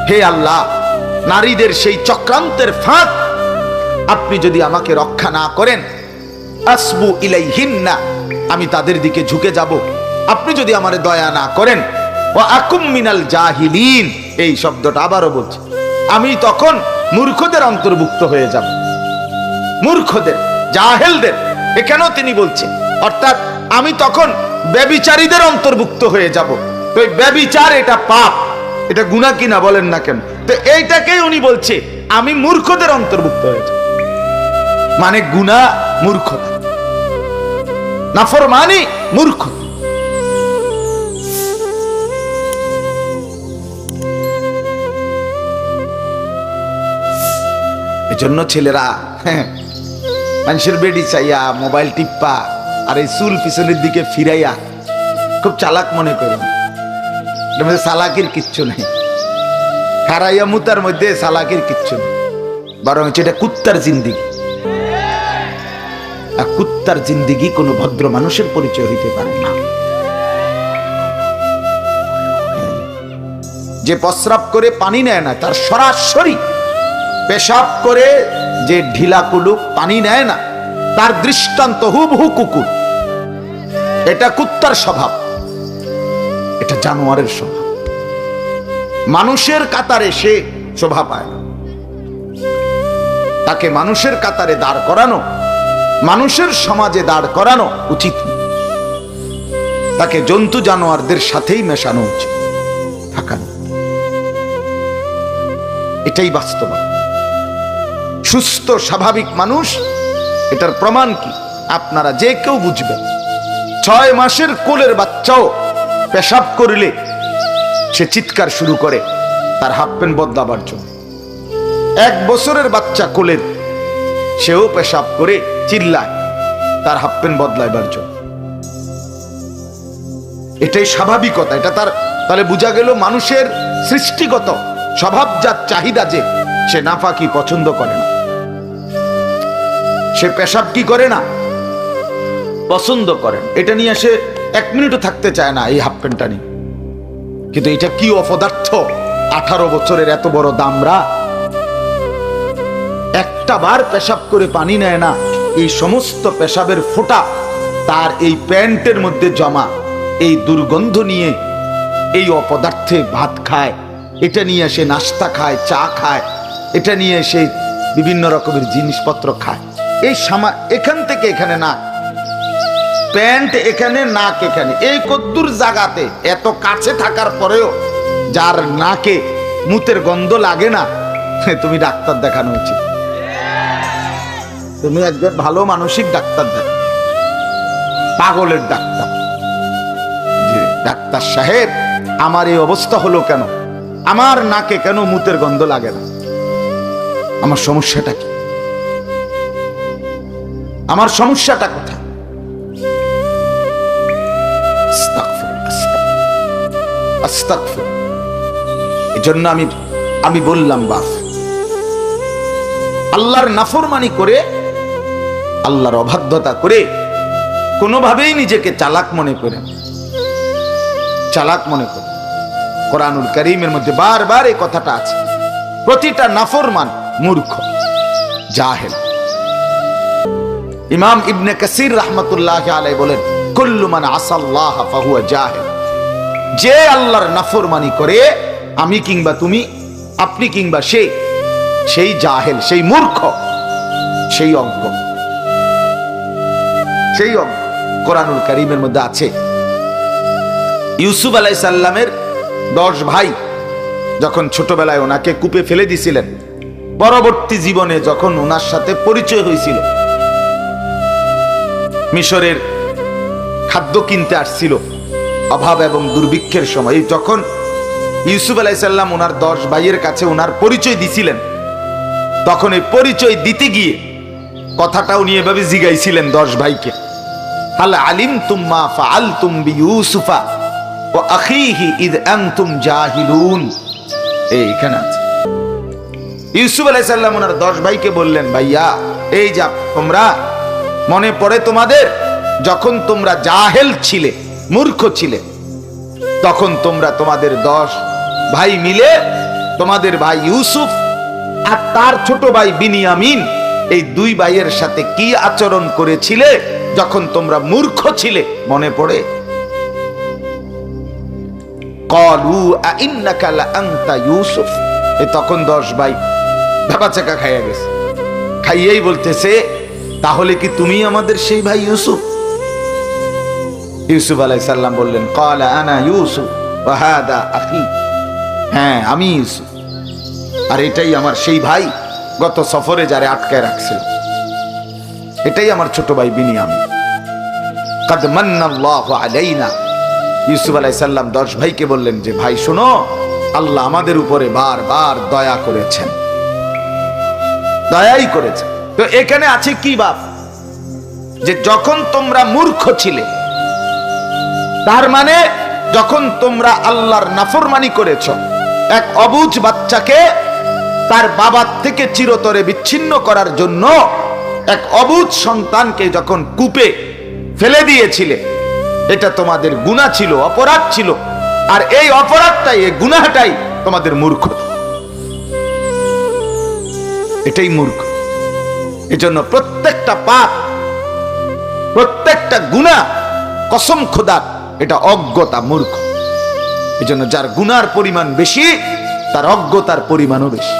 হে আল্লাহ, নারীদের সেই চক্রান্তের ফাঁদ আপনি যদি আমাকে রক্ষা না করেন, আসবু ইলাইহিন্না, আমি তাদের দিকে ঝুঁকে যাব। আপনি যদি আমারে দয়া না করেন, ওয়া আকুম মিনাল জাহিলিন, এই শব্দটা আবারও বলছি, আমি তখন মূর্খদের অন্তর্ভুক্ত হয়ে যাব। মূর্খদের, জাহেলদের, এখানেও তিনি বলছেন, অর্থাৎ আমি তখন ব্যভিচারীদের অন্তর্ভুক্ত হয়ে যাব। তো এই ব্যভিচার এটা পাপ, এটা গুনাহ কিনা বলেন না কেন? তো এইটাকেই উনি বলছে আমি মূর্খদের অন্তর্ভুক্ত হয়ে যাব। মানে গুনাহ মূর্খতা, নাফরমানি মূর্খতা। এজন্য ছেলেরা মানুষের বেডি চাইয়া মোবাইল টিপ্পা আর এই চুল পিছনের দিকে ফিরাইয়া খুব চালাক মনে করেন। চালাকির কিচ্ছু নেই, হারাইয়া মুতার মধ্যে চালাকির কিচ্ছু নেই, বরং এটা কুত্তার জিন্দিগি। আর কুত্তার জিন্দিগি কোনো ভদ্র মানুষের পরিচয় হইতে পারে না। যে প্রস্রাব করে পানি নেয় না, তার সরাসরি পেশাব করে যে ঢিলা কুলুক পানি নেয় না, তার দৃষ্টান্ত হুবহু কুকুর। এটা কুত্তার স্বভাব, এটা জানোয়ারের স্বভাব। মানুষের কাতারে সে শোভা পায় না। তাকে মানুষের কাতারে দাঁড় করানো, মানুষের সমাজে দাঁড় করানো উচিত। তাকে জন্তু জানোয়ারদের সাথেই মেশানো উচিত, থাকানো। এটাই বাস্তবতা। সুস্থ স্বাভাবিক মানুষ, এটার প্রমাণ কি আপনারা যে কেউ বুঝবেন। 6 মাসের কোলের বাচ্চাও পেশাব করলে সে চিৎকার শুরু করে তার হাফ প্যান্ট বদলাবার জন্য। 1 বছরের বাচ্চা কোলের, সেও পেশাব করে চিল্লায় তার হাফ প্যান্ট বদলাইবার জন্য। এটাই স্বাভাবিকতা। এটা তার, তাহলে বোঝা গেল মানুষের সৃষ্টিগত স্বভাবজাত চাহিদা যে সে নাফাকি পছন্দ করে না, সে পেশাব কি করে না, পছন্দ করে। এটা নিয়ে সে 1 মিনিটও থাকতে চায় না এই হাফ প্যান্টটা নিয়ে। কিন্তু এটা কি অপদার্থ! 18 বছরের এত বড় দামরা একটা বার পেশাব করে পানি নেয় না, এই সমস্ত পেশাবের ফোঁটা তার এই প্যান্টের মধ্যে জমা, এই দুর্গন্ধ নিয়ে এই অপদার্থে ভাত খায়, এটা নিয়ে সে নাস্তা খায়, চা খায়, এটা নিয়ে সে বিভিন্ন রকমের জিনিসপত্র খায়। এই এখান থেকে এখানে নাক, প্যান্ট এখানে, নাক এখানে, এই কদ্দুর জায়গাতে এত কাছে থাকার পরেও যার নাকে মুতের গন্ধ লাগে না, তুমি ডাক্তার দেখানো উচিত। তুমি একজন ভালো মানসিক ডাক্তার দেখো, পাগলের ডাক্তার। ডাক্তার সাহেব, আমার এই অবস্থা হলো কেন? আমার নাকে কেন মুতের গন্ধ লাগে না? আমার সমস্যাটা কি? আমার সমস্যাটা কোথায়? এজন্য আমি বললাম, বাপ, আল্লাহর নাফরমানি করে, আল্লাহর অবাধ্যতা করে কোনোভাবেই নিজেকে চালাক মনে করেন, চালাক মনে করেন। কোরআনুল কারীমের মধ্যে বারবার এই কথাটা আছে। প্রতিটা নাফরমান মূর্খ, জাহেল। ইমাম ইবনে কাসির রাহমাতুল্লাহি আলাইহি বলেন, কুল্লু মান আসাল্লাহ ফাহুয়া জাহিল। যে আল্লাহর নাফরমানি করে, আমি কিংবা তুমি, আপনি কিংবা সে, সেই জাহেল, সেই মূর্খ, সেই অজ্ঞ, সেই অজ্ঞ। কোরআনুল কারীমের মধ্যে আছে, ইউসুফ আলাইহিস সালামের 10 ভাই যখন ছোটবেলায় ওনাকে কূপে ফেলে দিয়েছিলেন, পরবর্তী জীবনে যখন ওনার সাথে পরিচয় হয়েছিল, মিশরের খাদ্য কিনতে আসছিল অভাব এবং দুর্ভিক্ষের সময়, যখন ইউসুফ আলাইহিস সালাম ওনার 10 ভাইয়ের কাছে ওনার পরিচয় দিছিলেন, তখন এই পরিচয় দিতে গিয়ে কথাটা উনি এভাবে জিগাইছিলেন 10 ভাইকে, হাল আলিমতুম মা ফাআলতুম বিইউসুফা ওয়া আখিহি ইদ আনতুম জাহিলুন। এইখানে আছে। ইউসুফ আলাইহিস সালাম ওনার 10 ভাইকে বললেন, ভাইয়া, এই যা তোমরা, মনে পড়ে তোমাদের যখন তোমরা জাহেল ছিলে, মূর্খ ছিলে, তখন তোমরা তোমাদের 10 ভাই মিলে তোমাদের ভাই ইউসুফ আর তার ছোট ভাই বিনিয়ামিন, এই দুই ভাইয়ের সাথে কি আচরণ করেছিলে যখন তোমরা মূর্খ ছিলে, মনে পড়ে? ক্বালু আইন্নাকা লাআনতা ইউসুফ। তখন 10 ভাই ভেবাচাকা খাইয়া গেছে। খাইয়েই বলতেছে, তাহলে কি তুমি আমাদের সেই ভাই ইউসুফ? ইউসুফ আলাইহিস সালাম বললেন, ক্বালা আনা ইউসুফ ওয়া হাদা আখি। হ্যাঁ, আমি ইউসুফ, আর এটাই আমার সেই ভাই, গত সফরে যারে আটকায় রাখছিল, এটাই আমার ছোট ভাই বিনিয়ামিন। কাদ মান্নাল্লাহু আলাইনা। ইউসুফ আলাইহিস সালাম 10 ভাইকে বললেন যে, ভাই শোনো, আল্লাহ আমাদের উপরে বারবার দয়া করেছেন, দয়াই করেছেন। তো এখানে আছে কি বাপ, যে যখন তোমরা মূর্খ ছিলে, তার মানে যখন তোমরা আল্লাহর নাফরমানি করেছ, এক অবুঝ বাচ্চাকে তার বাবার থেকে চিরতরে বিচ্ছিন্ন করার জন্য এক অবুঝ সন্তানকে যখন কূপে ফেলে দিয়েছিলে, এটা তোমাদের গুনাহ ছিল, অপরাধ ছিল। আর এই অপরাধটাই, এই গুনাহটাই তোমাদের মূর্খ, এটাই মূর্খ। এজন্য প্রত্যেকটা পাপ, প্রত্যেকটা গুনাহ, কসম খোদা, এটা অজ্ঞতা, মূর্খ। এজন্য যার গুনার পরিমাণ বেশি, তার অজ্ঞতার পরিমাণও বেশি,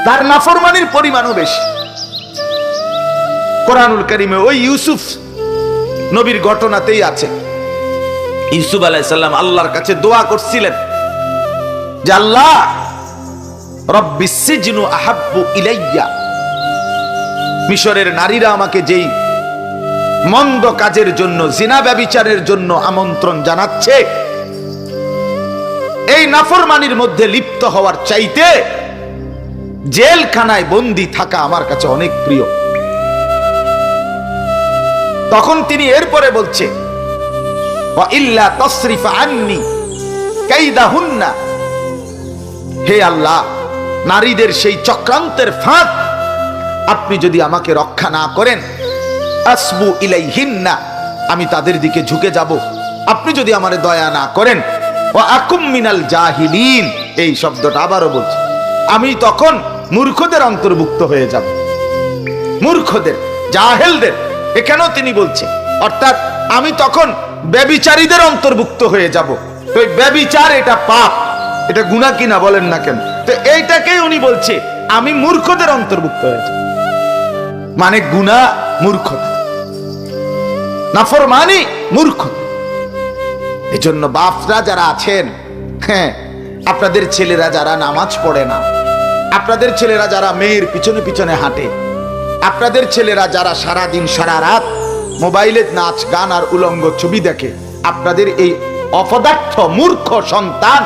তার নাফরমানির পরিমাণও বেশি। কোরআনুল কারীমে ওই ইউসুফ নবীর ঘটনাতেই আছে। ইউসুফ আলাইহিস সালাম আল্লাহর কাছে দোয়া করছিলেন যে, আল্লাহ, রব্বিস সিজনু আহাব্বু ইলাইয়া। মিশরের নারীরা আমাকে যেই মন্দ কাজের জন্য, জিনা ব্যভিচারের জন্য আমন্ত্রণ জানাচ্ছে, এই নাফরমানির মধ্যে লিপ্ত হওয়ার চাইতে জেলখানায় বন্দী থাকা আমার কাছে অনেক প্রিয়। তখন তিনি এরপরে বলছে, ওয়া ইল্লা তাসরিফ আন্নি কাইদাহুন্না। হে আল্লাহ, নারীদের সেই চক্রান্তের ফাঁদ আপনি যদি আমাকে রক্ষা না করেন, আসবু ইলাইহিন্না, আমি তাদের দিকে ঝুঁকে যাব। আপনি যদি আমারে দয়া না করেন, ওয়া আকুম মিনাল জাহিলিন, এই শব্দটা আবারও বলছি, আমি তখন মূর্খদের অন্তর্ভুক্ত হয়ে যাব, মূর্খদের, জাহেলদের। এখানেও তিনি বলছে, অর্থাৎ আমি তখন ব্যভিচারীদের অন্তর্ভুক্ত হয়ে যাব। তো ব্যভিচার এটা পাপ, এটা গুনাহ কিনা বলেন না কেন? তো এইটাকেই উনি বলছে, আমি মূর্খদের অন্তর্ভুক্ত হয়ে যাব। মানে গুনাহ মূর্খতা, নাফরমানি মূর্খতা। এজন্য বাপরা যারা আছেন, হ্যাঁ, আপনাদের ছেলেরা যারা নামাজ পড়ে না, আপনাদের ছেলেরা যারা মেয়ের পিছনে পিছনে হাঁটে, আপনাদের ছেলেরা যারা সারা দিন সারা রাত মোবাইলে নাচ গান আর উলঙ্গ ছবি দেখে, আপনাদের এই অপদার্থ মূর্খ সন্তান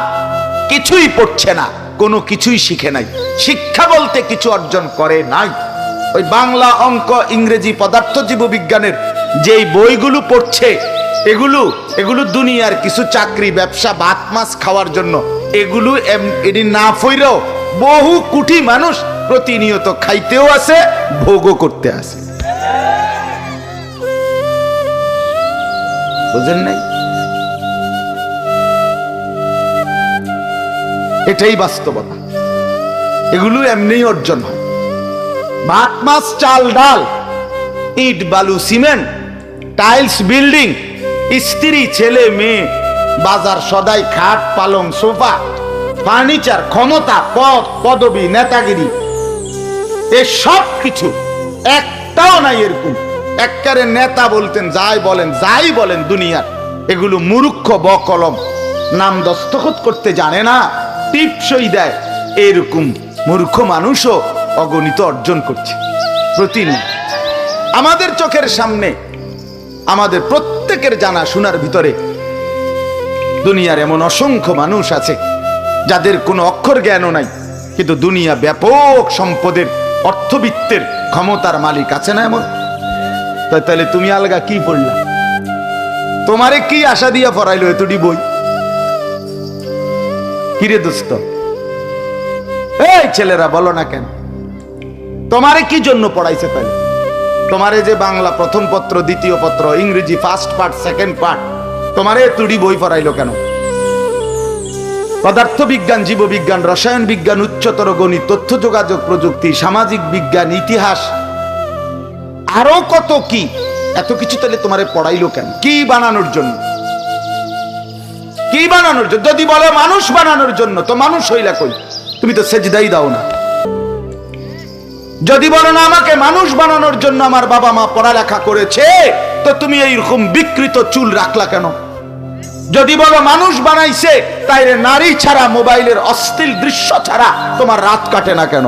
কিছুই পড়ছে না, কোনো কিছুই শিখে নাই, শিক্ষা বলতে কিছু অর্জন করে নাই। ওই বাংলা, অঙ্ক, ইংরেজি, পদার্থ জীববিজ্ঞানের যেই বইগুলো পড়ছে, এগুলো দুনিয়ার কিছু চাকরি, ব্যবসা, ভাত মাছ খাওয়ার জন্য। এগুলো এটি না ফইরেও বহু কোটি মানুষ প্রতিনিয়ত খাইতেও আছে, ভোগও করতে আছে। বুঝেন নাই? এটাই বাস্তবতা। এগুলো এমনি অর্জন হয়। ভাত মাছ, চাল ডাল, ইট বালু সিমেন্ট, টাইলস বিল্ডিং, স্ত্রী ছেলে মেয়ে, বাজার সদাই, খাট পালং সোফা, ফার্নিচার, ক্ষমতা, পদ পদবি, নেতাগিরি, এ সব কিছু একটাও নাই এরকম। একবারে নেতা বলতেন যাই বলেন দুনিয়ার, এগুলো মূর্খ বকলম, নাম দস্তখত করতে জানে না, টিপসই দেয়, এরকম মূর্খ মানুষও অগণিত অর্জন করছে প্রতিদিন আমাদের চোখের সামনে। আমাদের প্রত্যেকের জানা শোনার ভিতরে দুনিয়ার এমন অসংখ্য মানুষ আছে যাদের কোনো অক্ষর জ্ঞানও নাই, কিন্তু দুনিয়া ব্যাপক সম্পদের, অর্থবিত্তের, ক্ষমতার মালিক আছে না এমন? তাহলে তুমি আলগা কি পড়লা? তোমারে কি আশা দিয়া পড়াইলো এতটি বই? কিরে দোস্ত, এই ছেলেরা বলো না কেন, তোমারে কি জন্য পড়াইছে? তাহলে তোমারে যে বাংলা প্রথম পত্র, দ্বিতীয় পত্র, ইংরেজি ফার্স্ট পার্ট, সেকেন্ড পার্ট, তোমারে এতটি বই পড়াইলো কেন? পদার্থবিজ্ঞান, জীববিজ্ঞান, রসায়ন বিজ্ঞান, উচ্চতর গণিত, তথ্য যোগাযোগ প্রযুক্তি, সামাজিক বিজ্ঞান, ইতিহাস, আরো কত কি। এত কিছু তাহলে তোমারে পড়াইলো কেন? কি বানানোর জন্য? কি বানানোর জন্য? যদি বলো মানুষ বানানোর জন্য, তো মানুষ হইলা কই? তুমি তো সেজদাই দাও না। যদি বলো না আমাকে মানুষ বানানোর জন্য আমার বাবা মা পড়ালেখা করেছে, তো তুমি এইরকম বিকৃত চুল রাখলা কেন? যদি বলো মানুষ বানাইছে, তাইলে নারী ছাড়া, মোবাইলের অশ্লীল দৃশ্য ছাড়া তোমার রাত কাটে না কেন?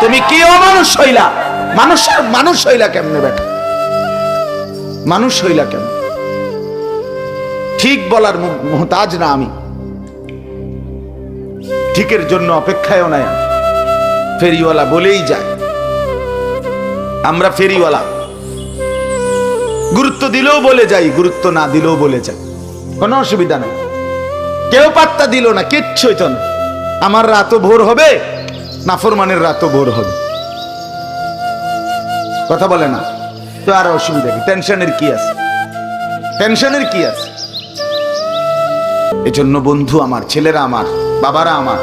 তুমি কি অমানুষ হইলা? মানুষের মানুষ হইলা কেমনে বেটা? মানুষ হইলা কেন? ঠিক বলার মুহতাজ না আমি, ঠিকের জন্য অপেক্ষায়ও নাই। ফেরিওয়ালা বলেই যায়, আমরা ফেরিওয়ালা, গুরুত্ব দিলেও বলে যাই, গুরুত্ব না দিলেও বলে যাই, কোনো অসুবিধা নেই। কেউ পাত্তা দিল না, কিচ্ছু হইতো না। আমার রাতও ভোর হবে, নাফরমানের রাতও ভোর হবে। কথা বলে না তো আর অসুবিধা কি? টেনশনের কি আছে? টেনশনের কি আছে? এজন্য বন্ধু আমার, ছেলেরা আমার, বাবারা আমার,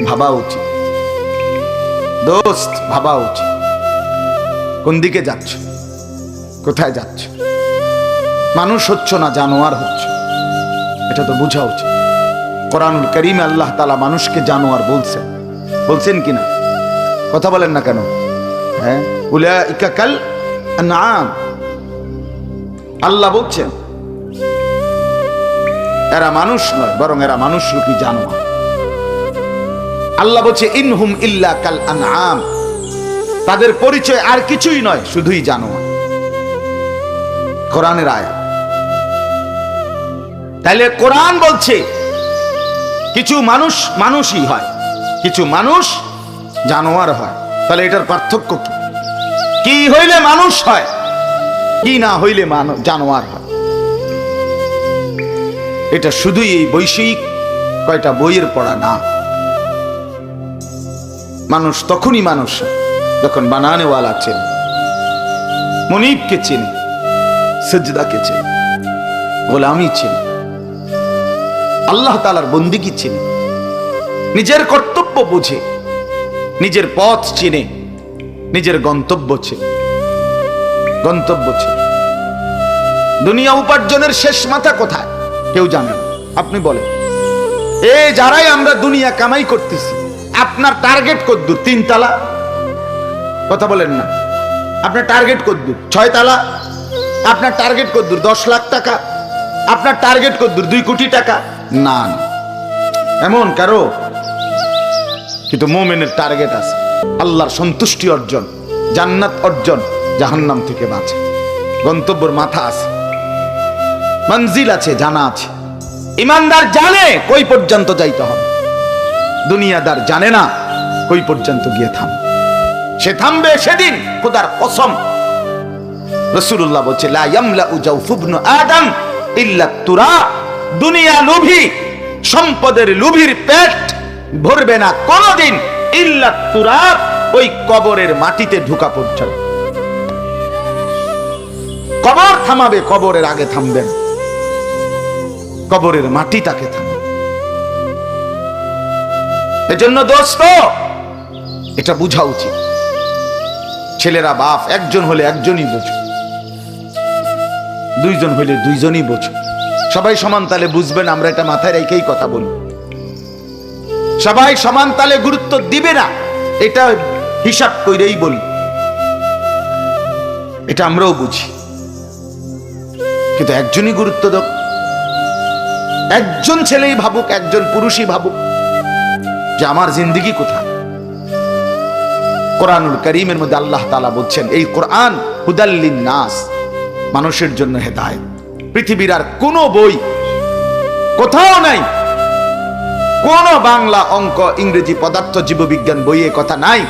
ভাবা উচিত, দোস্ত ভাবা উচিত। কোন দিকে যাচ্ছ? কোথায় যাচ্ছ? মানুষ হচ্ছ না, জানোয়ার হচ্ছ, এটা তো বোঝা উচিত। কোরআনুল কারীমে আল্লাহ তাআলা মানুষকে জানোয়ার বলছেন, বলছেন কিনা? কথা বলেন না কেন? হ্যাঁ, উলাইকা কাল আনআম, আল্লাহ বলছেন এরা মানুষ নয়, বরং এরা মানুষরূপী জানোয়ার। আল্লাহ বলছে ইনহুম ইল্লা কাল আনআম, তাদের পরিচয় আর কিছুই নয়, শুধুই জানোয়ার। কোরআনের আয়াত। তাহলে কোরআন বলছে কিছু মানুষ মানুষই হয়, কিছু মানুষ জানোয়ার হয়। তাহলে এটার পার্থক্য কি? কি হইলে মানুষ হয়, কি না হইলে জানোয়ার হয়? এটা শুধুই এই বৈষয়িক কয়টা বইয়ের পড়া না। মানুষ তখনই মানুষ যখন বানানেওয়ালা চেনে, মনিবকে চেনে, সেজদাকে চেনে, গোলামি চেনে, আল্লাহ তাআলার বন্দিগি চেনে, নিজের কর্তব্য বুঝে, নিজের পথ চিনে, নিজের গন্তব্য চেনে, গন্তব্য চেনে। দুনিয়া উপার্জনের শেষ মাথা কোথায় কেউ জানে না। আপনি বলেন, এই যারাই আমরা দুনিয়া কামাই করতেছি, আপনার টার্গেট কদ্দূর? 3 তালা? কথা বলেন না। আপনার টার্গেট কদ্দূর? 6 তালা? আপনার টার্গেট কদ্দূর? 10 লাখ টাকা? আপনার টার্গেট কদ্দূর? 2 কোটি টাকা? না, এমন কারো। কিন্তু মুমিনের টার্গেট আছে আল্লাহর সন্তুষ্টি অর্জন, জান্নাত অর্জন, জাহান্নাম থেকে বাঁচা। গন্তব্যের মাথা আছে, মঞ্জিল আছে, জানা আছে। ইমানদার জানে কই পর্যন্ত যাইতে হবে, দুনিয়াদার জানে না কই পর্যন্ত গিয়ে থামবে। সে থামবে সেদিন, খোদার কসম। রাসূলুল্লাহ বলছে লা ইয়ামলাউ জাওফু ইবনু আদম ইল্লা তুরা, দুনিয়া লোভী, সম্পদের লোভীর পেট ভরবে না কোনদিন ইল্লা তুরা, ওই কবরের মাটিতে ঢোকা পর্যন্ত। কবর থামাবে, কবরের আগে থামবেন, কবরের মাটি তাকে থামাবে। এজন্য দোস্ত এটা বুঝা উচিত। ছেলেরা বাপ একজন হলে একজনই বোঝো, 2 জন হলে 2 জনই বোঝো। সবাই সমান তালে বুঝবেন, আমরা এটা মাথায় রেখেই কথা বলি। সবাই সমান তালে গুরুত্ব দিবে না, এটা হিসাব কইরেই বলি, এটা আমরাও বুঝি। কিন্তু একজনই গুরুত্ব দাও, একজন ছেলেই ভাবুক, একজন পুরুষই ভাবুক যে আমার জিন্দেগি কোথায়। কোরআনুল কারীমের মধ্যে আল্লাহ তাআলা বলছেন এই কোরআন হুদাল লিন-নাস, মানুষের জন্য হেদায়েত। পৃথিবীর আর কোন বই কোথাও নাই, কোন বাংলা, অঙ্ক, ইংরেজি, পদার্থ, জীববিজ্ঞান বইয়ে কথা নাই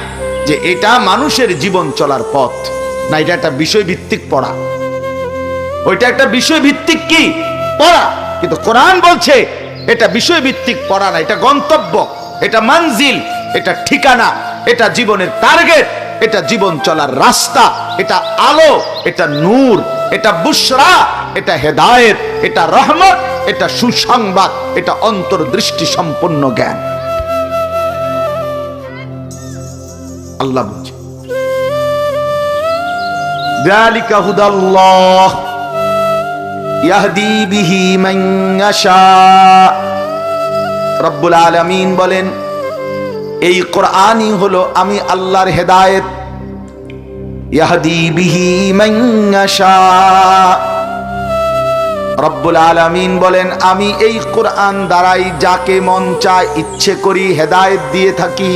যে এটা মানুষের জীবন চলার পথ। না, এটা একটা বিষয়ভিত্তিক পড়া, ওইটা একটা বিষয়ভিত্তিক কি পড়া। কিন্তু কোরআন বলছে এটা বিষয়ভিত্তিক পড়া না, এটা গন্তব্য, এটা মঞ্জিল, এটা ঠিকানা, এটা জীবনের টার্গেট, এটা জীবন চলার রাস্তা, এটা আলো, এটা নূর, এটা বুশরা, এটা হেদায়েত, এটা রহমত, এটা সুসংবাদ, এটা অন্তর্দৃষ্টি সম্পন্ন জ্ঞান। আল্লাহ বলছে যালিকা হুদাল্লাহ ইয়াহদি বিহি মান ইয়াশা। রব্বুল আলামিন বলেন এই কোরআনই হলো আমি আল্লাহর হেদায়েত। ইয়াহদি বিহি মান ইয়াশা। রব্বুল আলামিন বলেন আমি এই কোরআন দ্বারাই যাকে মন চায় ইচ্ছে করি হেদায়েত দিয়ে থাকি।